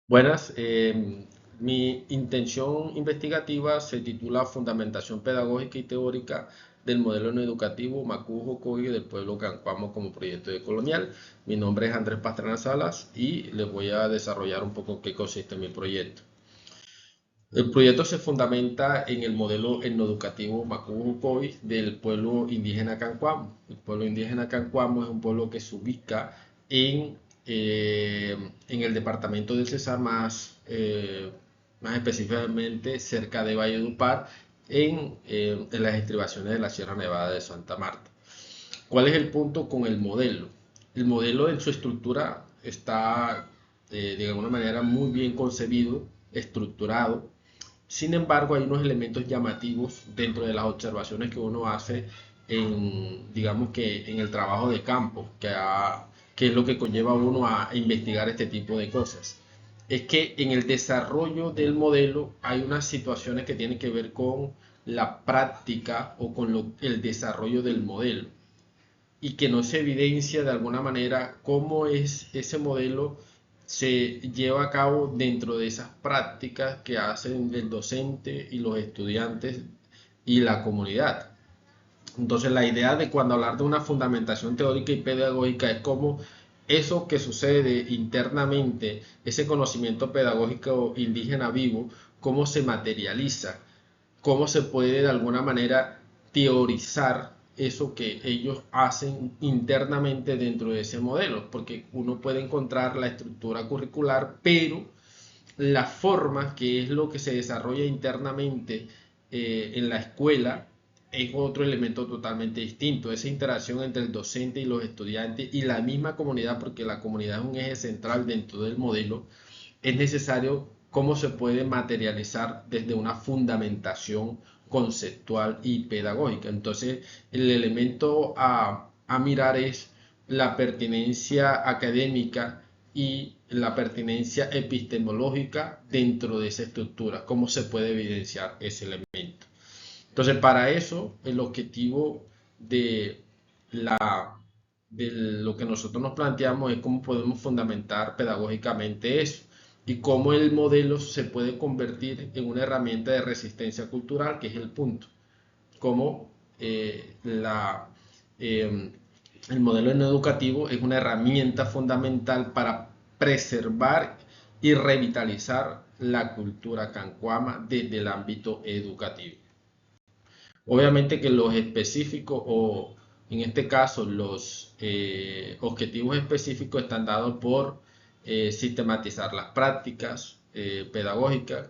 Buenas, mi intención investigativa se titula Fundamentación Pedagógica y Teórica del Modelo No Educativo Macujo-Coyo del Pueblo Cancuamo como proyecto de colonial. Mi nombre es Andrés Pastrana Salas y les voy a desarrollar un poco qué consiste mi proyecto. El proyecto se fundamenta en el modelo etnoeducativo Macujo-Coy del pueblo indígena Cancuamo. El pueblo indígena Cancuamo es un pueblo que se ubica en, eh, en el departamento del Cesar, más específicamente cerca de Valledupar, en las estribaciones de la Sierra Nevada de Santa Marta. ¿Cuál es el punto con el modelo? El modelo en su estructura está de alguna manera muy bien concebido, estructurado. Sin embargo, hay unos elementos llamativos dentro de las observaciones que uno hace digamos que en el trabajo de campo, que es lo que conlleva a uno a investigar este tipo de cosas. Es que en el desarrollo del modelo hay unas situaciones que tienen que ver con la práctica o con el desarrollo del modelo y que no se evidencia de alguna manera cómo es ese modelo se lleva a cabo dentro de esas prácticas que hacen el docente y los estudiantes y la comunidad. Entonces la idea de cuando hablar de una fundamentación teórica y pedagógica es cómo eso que sucede internamente, ese conocimiento pedagógico indígena vivo, cómo se materializa, cómo se puede de alguna manera teorizar eso que ellos hacen internamente dentro de ese modelo, porque uno puede encontrar la estructura curricular, pero la forma que es lo que se desarrolla internamente en la escuela es otro elemento totalmente distinto, esa interacción entre el docente y los estudiantes y la misma comunidad, porque la comunidad es un eje central dentro del modelo, es necesario cómo se puede materializar desde una fundamentación conceptual y pedagógica. Entonces, el elemento a mirar es la pertinencia académica y la pertinencia epistemológica dentro de esa estructura, cómo se puede evidenciar ese elemento. Entonces, para eso, el objetivo de la de lo que nosotros nos planteamos es cómo podemos fundamentar pedagógicamente eso y cómo el modelo se puede convertir en una herramienta de resistencia cultural, que es el punto. Cómo eh, el modelo no educativo es una herramienta fundamental para preservar y revitalizar la cultura cancuama desde el ámbito educativo. Obviamente que los específicos o en este caso los objetivos específicos están dados por sistematizar las prácticas pedagógicas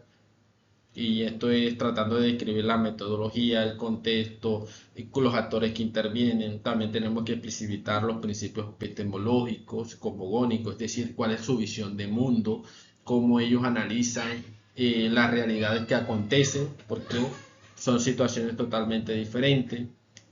y esto es tratando de describir la metodología, el contexto, con los actores que intervienen. También tenemos que explicitar los principios epistemológicos, cosmogónicos, es decir, cuál es su visión de mundo, cómo ellos analizan las realidades que acontecen, porque son situaciones totalmente diferentes.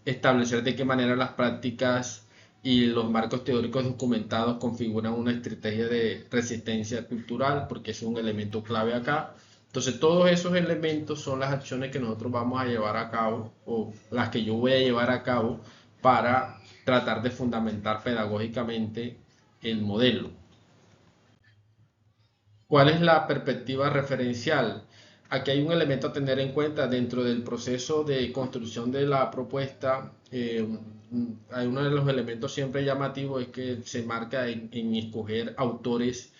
Establecer de qué manera las prácticas y los marcos teóricos documentados configuran una estrategia de resistencia cultural, porque es un elemento clave acá. Entonces, todos esos elementos son las acciones que nosotros vamos a llevar a cabo o las que yo voy a llevar a cabo para tratar de fundamentar pedagógicamente el modelo. ¿Cuál es la perspectiva referencial? Aquí hay un elemento a tener en cuenta dentro del proceso de construcción de la propuesta. Hay uno de los elementos siempre llamativos es que se marca en escoger autores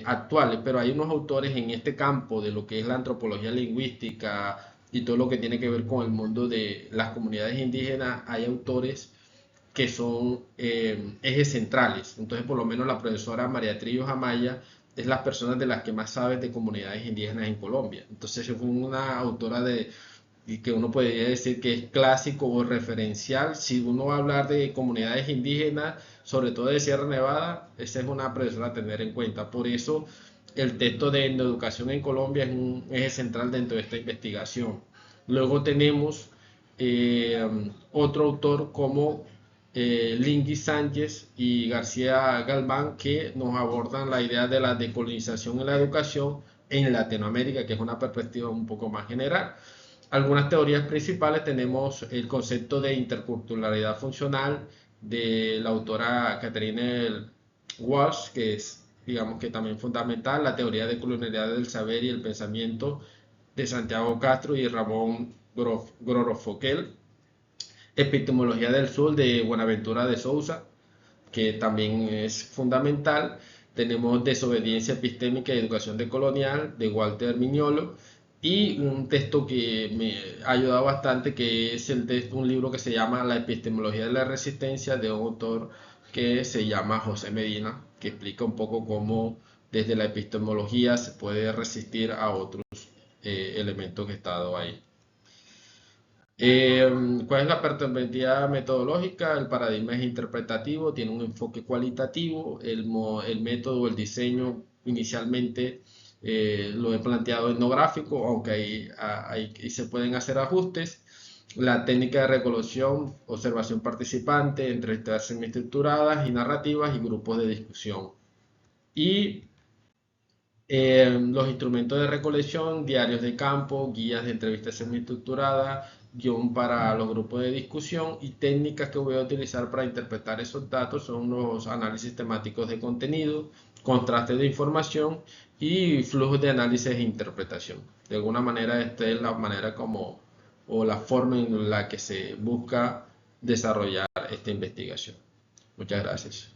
actuales, pero hay unos autores en este campo de lo que es la antropología lingüística y todo lo que tiene que ver con el mundo de las comunidades indígenas, hay autores que son ejes centrales. Entonces, por lo menos la profesora María Trillo Amaya es la persona de las que más sabe de comunidades indígenas en Colombia. Entonces, fue una autora y que uno podría decir que es clásico o referencial. Si uno va a hablar de comunidades indígenas, sobre todo de Sierra Nevada, esa es una profesora a tener en cuenta. Por eso, el texto de Educación en Colombia es un eje central dentro de esta investigación. Luego tenemos otro autor como Lingui Sánchez y García Galván que nos abordan la idea de la decolonización en la educación en Latinoamérica, que es una perspectiva un poco más general. Algunas teorías principales tenemos el concepto de interculturalidad funcional de la autora Catherine Walsh, que es digamos que también fundamental, la teoría de colonialidad del saber y el pensamiento de Santiago Castro y Ramón Grorofoquel, epistemología del sur de Buenaventura de Sousa, que también es fundamental. Tenemos Desobediencia epistémica y educación decolonial de Walter Mignolo, y un texto que me ha ayudado bastante, que es un libro que se llama La epistemología de la resistencia, de un autor que se llama José Medina, que explica un poco cómo desde la epistemología se puede resistir a otros elementos que he estado ahí. ¿Cuál es la perspectiva metodológica? El paradigma es interpretativo, tiene un enfoque cualitativo, el método, el diseño inicialmente lo he planteado etnográfico, aunque ahí se pueden hacer ajustes. La técnica de recolección, observación participante, entrevistas semiestructuradas y narrativas y grupos de discusión. Y los instrumentos de recolección, diarios de campo, guías de entrevistas semiestructuradas, guión para los grupos de discusión, y técnicas que voy a utilizar para interpretar esos datos son los análisis temáticos de contenido, contrastes de información y flujos de análisis e interpretación. De alguna manera esta es la manera como, o la forma en la que se busca desarrollar esta investigación. Muchas gracias.